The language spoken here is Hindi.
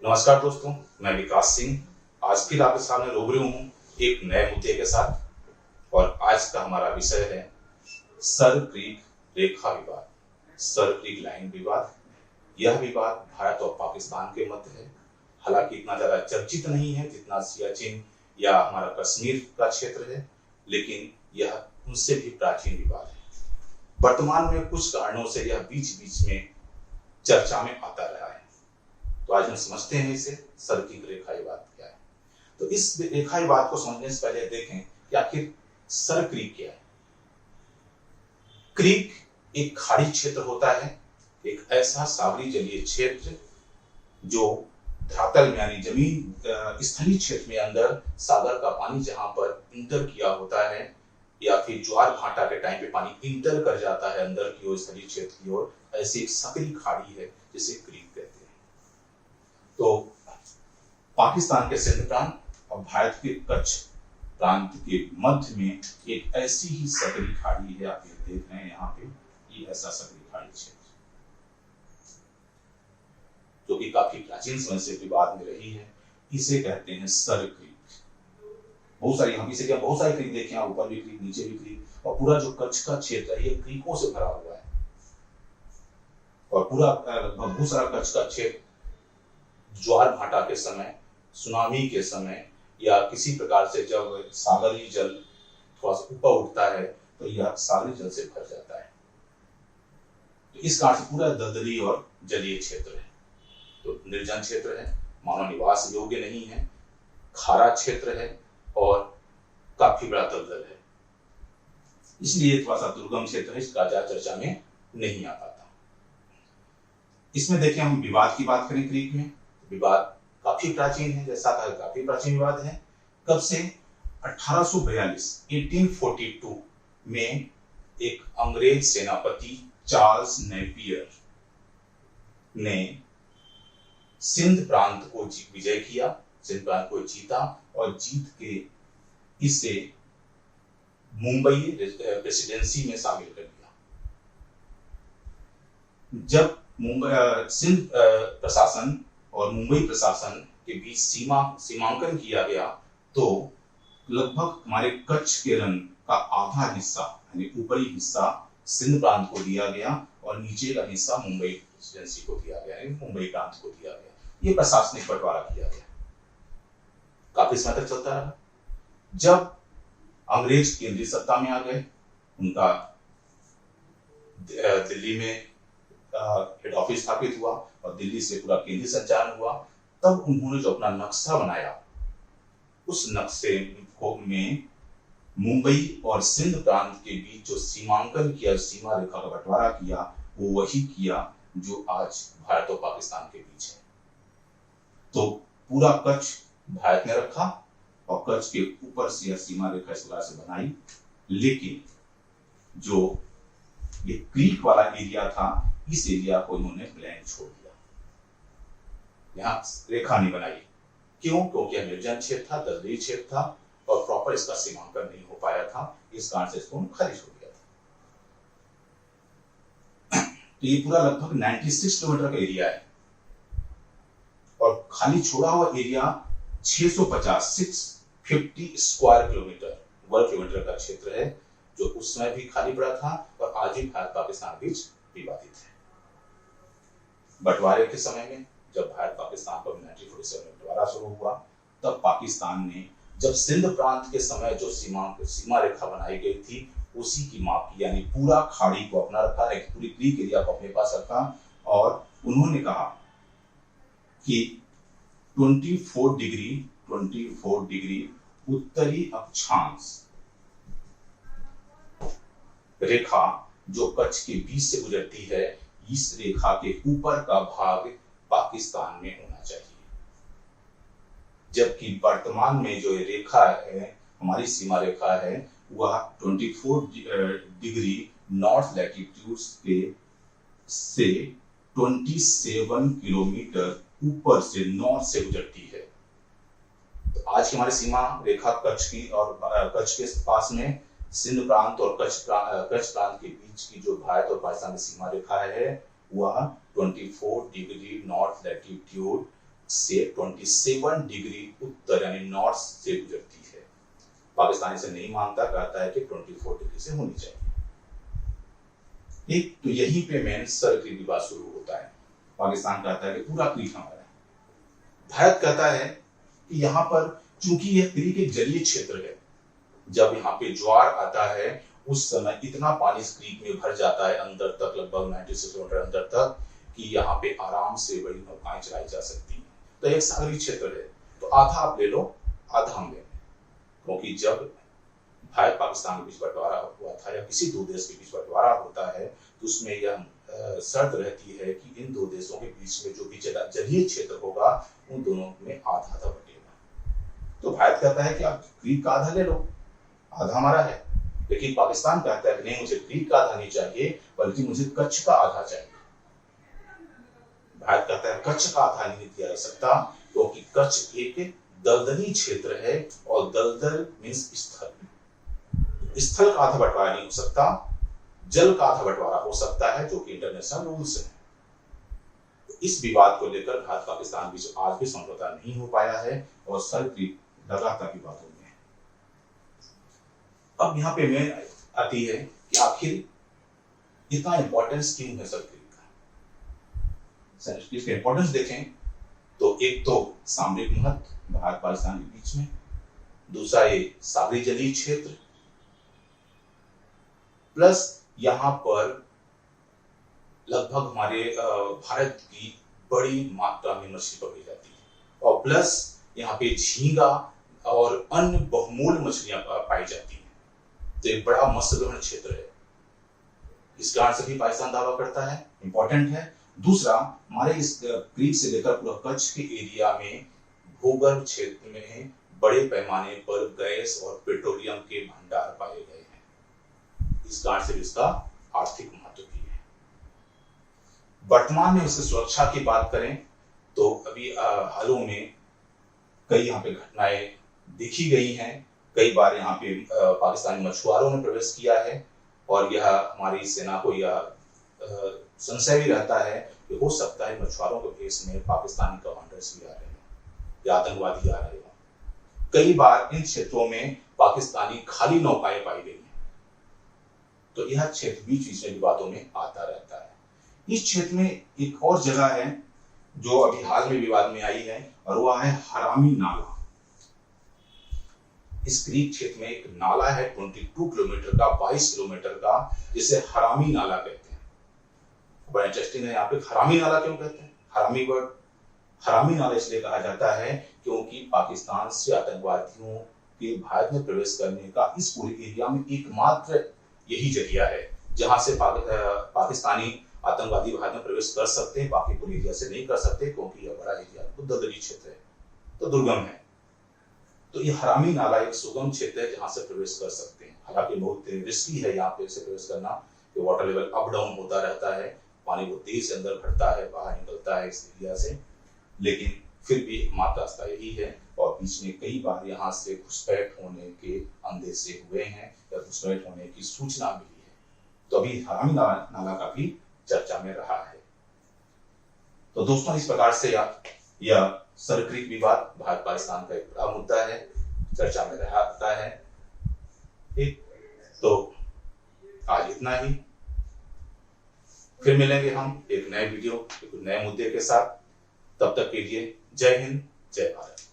नमस्कार दोस्तों, मैं विकास सिंह आज फिर आपके सामने रूबरू हूँ एक नए मुद्दे के साथ। और आज का हमारा विषय है सर क्रीक रेखा विवाद, सर क्रीक लाइन विवाद। यह विवाद भारत और पाकिस्तान के मध्य है। हालांकि इतना ज्यादा चर्चित नहीं है जितना सियाचिन या हमारा कश्मीर का क्षेत्र है, लेकिन यह उनसे भी प्राचीन विवाद है। वर्तमान में कुछ कारणों से यह बीच बीच में चर्चा में आता रहा है। तो आज हम समझते हैं इसे सर क्रीक रेखा विवाद क्या है। तो इस रेखा विवाद को समझने से पहले देखें कि आखिर सर क्रीक क्या है। क्रीक एक खाड़ी क्षेत्र होता है, एक ऐसा सागरी जलीय क्षेत्र जो धरातल में यानी जमीन स्थलीय क्षेत्र में अंदर सागर का पानी जहां पर इंटर किया होता है या फिर ज्वार भाटा के टाइम पे पानी इंटर कर जाता है अंदर की ओर, स्थलीय क्षेत्र की ओर, ऐसी एक सकरी खाड़ी है जिसे क्रीक कहते हैं। तो पाकिस्तान के सिंध प्रांत और भारत के कच्छ प्रांत के मध्य में एक ऐसी ही सकरी खाड़ी है। आप ये देख रहे हैं यहाँ पे, ये ऐसा सकरी खाड़ी क्षेत्र जो कि काफी प्राचीन समय से विवाद में रही है, इसे कहते हैं सर क्रीक। बहुत सारी हम इसे बहुत सारे क्रीक देखे, ऊपर भी क्रीक, नीचे भी क्रीक, और पूरा जो कच्छ का क्षेत्र है ये क्रीकों से भरा हुआ है। और पूरा बहुत सारा कच्छ का क्षेत्र ज्वार भाटा के समय, सुनामी के समय या किसी प्रकार से जब सागरीय जल थोड़ा सा ऊपर उठता है तो यह सागरीय जल से भर जाता है। तो इस कारण से पूरा दलदली और जलीय क्षेत्र है। तो निर्जन क्षेत्र है, मानव निवास योग्य नहीं है, खारा क्षेत्र है और काफी बड़ा दलदल है, इसलिए थोड़ा सा दुर्गम क्षेत्र है, इसका ज्यादा चर्चा में नहीं आ पाता। इसमें देखिए, हम विवाद की बात करें क्रीक में, विवाद काफी प्राचीन है, जैसा कहा काफी प्राचीन विवाद है। कब से? 1842 में एक अंग्रेज सेनापति चार्ल्स नेपियर ने सिंध प्रांत को विजय किया, सिंध प्रांत को जीता और जीत के इसे मुंबई प्रेसिडेंसी में शामिल कर लिया। जब सिंध प्रशासन और मुंबई प्रशासन के बीच सीमांकन किया गया तो लगभग हमारे कच्छ के रन का आधा हिस्सा यानी ऊपरी हिस्सा सिंध प्रांत को दिया गया और नीचे का हिस्सा मुंबई प्रेसिडेंसी को दिया गया, यानी मुंबई प्रांत को दिया गया। ये प्रशासनिक बंटवारा किया गया, काफी समय तक चलता रहा। जब अंग्रेज केंद्रीय सत्ता में आ गए, उनका दिल्ली में हेड ऑफिस स्थापित हुआ और दिल्ली से पूरा केंद्रीय संचालन हुआ, तब उन्होंने जो अपना नक्शा बनाया, उस नक्शे में मुंबई और सिंध प्रांत के बीच जो सीमांकन किया, सीमा रेखा का बंटवारा किया, वो वही किया जो आज भारत और पाकिस्तान के बीच है। तो पूरा कच्छ भारत ने रखा और कच्छ के ऊपर से यह सीमा रेखा इस तरह से बनाई, लेकिन जो ये क्रीक वाला एरिया था, इस एरिया को इन्होंने ब्लैंक छोड़ दिया, यहाँ रेखा नहीं बनाई। क्यों? क्योंकि यह निर्जन क्षेत्र था, दलदली क्षेत्र था और प्रॉपर इसका सीमांकन नहीं हो पाया था, इस कारण से इसको खाली छोड़ दिया था। तो ये पूरा लगभग 96 किलोमीटर का एरिया है और खाली छोड़ा हुआ एरिया 650 स्क्वायर किलोमीटर, वर्ग किलोमीटर का क्षेत्र है, जो उस समय भी खाली पड़ा था और आज भी भारत पाकिस्तान बीच विवादित है। बंटवारे के समय में जब भारत पाकिस्तान पर 1947 में बंटवारा शुरू हुआ, तब पाकिस्तान ने जब सिंध प्रांत के समय जो सीमा रेखा बनाई गई थी, उसी की माप की, यानी पूरा खाड़ी को अपना रखा, पूरी क्रीक एरिया को अपने पास रखा और उन्होंने कहा कि 24 डिग्री उत्तरी अक्षांश रेखा जो कच्छ के बीच से गुजरती है, इस रेखा के ऊपर का भाग पाकिस्तान में होना चाहिए। जबकि वर्तमान में जो रेखा है, हमारी सीमा रेखा है, वह 24 डिग्री नॉर्थ लैटिट्यूड से 27 किलोमीटर ऊपर से नॉर्थ से गुजरती है। तो आज की हमारी सीमा रेखा कच्छ की, और कच्छ के पास में सिंध प्रांत और कच्छ प्रांत के बीच की जो भारत और पाकिस्तान की सीमा रेखा है, वह 24 डिग्री नॉर्थ लैटिट्यूड से 27 डिग्री उत्तर यानी नॉर्थ से गुजरती है। पाकिस्तान इसे नहीं मानता, कहता है कि 24 डिग्री से होनी चाहिए। एक तो यहीं पे मेन सर्क्रिक विवाद शुरू होता है। पाकिस्तान कहता है कि पूरा क्रीक हमारा है। भारत कहता है कि यहाँ पर चूंकि यह क्रीक एक जलीय क्षेत्र है, जब यहाँ पे ज्वार आता है उस समय इतना पानी इस क्रीक में भर जाता है अंदर तक, लगभग 96 किलोमीटर अंदर तक, कि यहाँ पे आराम से बड़ी नौकाएं चलाई जा सकती हैं। तो एक सागरीय क्षेत्र है, तो आधा आप ले लो, आधा हम ले, क्योंकि जब भारत पाकिस्तान के बीच बंटवारा हुआ था या किसी दो देश के बीच बंटवारा होता है तो उसमें यह शर्त रहती है कि इन दो देशों के बीच में जो भी जलीय क्षेत्र होगा उन दोनों में आधा आधा बटेगा। तो भारत कहता है कि आप क्रीक का आधा ले लो, आधा हमारा है। लेकिन पाकिस्तान कहता है कि नहीं, मुझे क्रीक का आधा नहीं चाहिए, बल्कि मुझे कच्छ का आधा चाहिए। भारत कहता है कच्छ का आधा नहीं दिया जा सकता, क्योंकि कच्छ एक दलदली क्षेत्र है और दलदल मींस स्थल, स्थल का आधा बंटवारा नहीं हो सकता, जल का आधा बंटवारा हो सकता है, जो कि इंटरनेशनल रूल्स है। इस विवाद को लेकर भारत पाकिस्तान बीच आज भी समझौता नहीं हो पाया है और सर्क्रिक लगातार विवादों में है। अब यहाँ पे मेन आती है कि आखिर इतना इंपॉर्टेंस क्यों है सर्क्रिक का। इसका इंपॉर्टेंस देखें तो एक तो सामरिक महत्व भारत पाकिस्तान के बीच में, दूसरा ये सागरी जलीय क्षेत्र, प्लस यहाँ पर लगभग हमारे भारत की बड़ी मात्रा में मछली पकड़ी जाती है, और प्लस यहाँ पे झींगा और अन्य बहुमूल्य मछलियां पाई जाती हैं। तो एक बड़ा मत्स्य ग्रहण क्षेत्र है, इस कारण से भी पाकिस्तान दावा करता है, इंपॉर्टेंट है। दूसरा, हमारे इस क्रीक से लेकर पूरा कच्छ के एरिया में भूगर्भ क्षेत्र में बड़े पैमाने पर गैस और पेट्रोलियम के भंडार पाए गए हैं, इस कारण से इसका आर्थिक महत्व भी है। वर्तमान में इसकी सुरक्षा की बात करें तो अभी हालों में कई यहाँ पे घटनाएं देखी गई हैं। कई बार यहाँ पे पाकिस्तानी मछुआरों ने प्रवेश किया है, और यह हमारी सेना को यह संशय भी रहता है कि हो सकता है मछुआरों के भेष में पाकिस्तानी कमांडर्स भी आ रहे हैं या आतंकवादी आ रहे हैं। कई बार इन क्षेत्रों में पाकिस्तानी खाली नौकाएं पाई गई हैं, तो यह क्षेत्र बीच बीच में विवादों में आता रहता है। इस क्षेत्र में एक और जगह है जो अभी हाल में विवाद में आई है, और वह है हरामी नाला। इस क्रीक क्षेत्र में एक नाला है 22 किलोमीटर का, 22 किलोमीटर का, जिसे हरामी नाला कहते हैं। बड़ा इंटरेस्टिंग है, यहाँ पे हरामी नाला क्यों कहते हैं? हरामी वर्ड, हरामी नाला इसलिए कहा जाता है क्योंकि पाकिस्तान से आतंकवादियों के भारत में प्रवेश करने का इस पूरे एरिया में एकमात्र यही जरिया है जहां से पाकिस्तानी आतंकवादी भारत में प्रवेश कर सकते हैं, बाकी पूरे एरिया से नहीं कर सकते, क्योंकि यह बड़ा एरिया दलदली क्षेत्र है, तो दुर्गम है। तो ये हरामी नाला एक सुगम क्षेत्र है जहां से प्रवेश कर सकते हैं। हालांकि बहुत रिस्की है यहाँ पे से प्रवेश करना, कि वाटर लेवल अप डाउन होता रहता है, पानी बहुत तेज से अंदर भरता है, बाहर निकलता है इस एरिया से, लेकिन फिर भी एकमात्र रास्ता यही है। और बीच में कई बार यहाँ से घुसपैठ होने के अंदेशे हुए हैं या घुसपैठ होने की सूचना मिली है, तो अभी हरामी नाला का भी चर्चा में रहा है। तो दोस्तों, इस प्रकार से यह सर्क्रिक विवाद भारत पाकिस्तान का एक बड़ा मुद्दा है, चर्चा में रहता है। ठीक, तो आज इतना ही। फिर मिलेंगे हम एक नए वीडियो, एक नए मुद्दे के साथ। तब तक के लिए जय हिंद, जय भारत।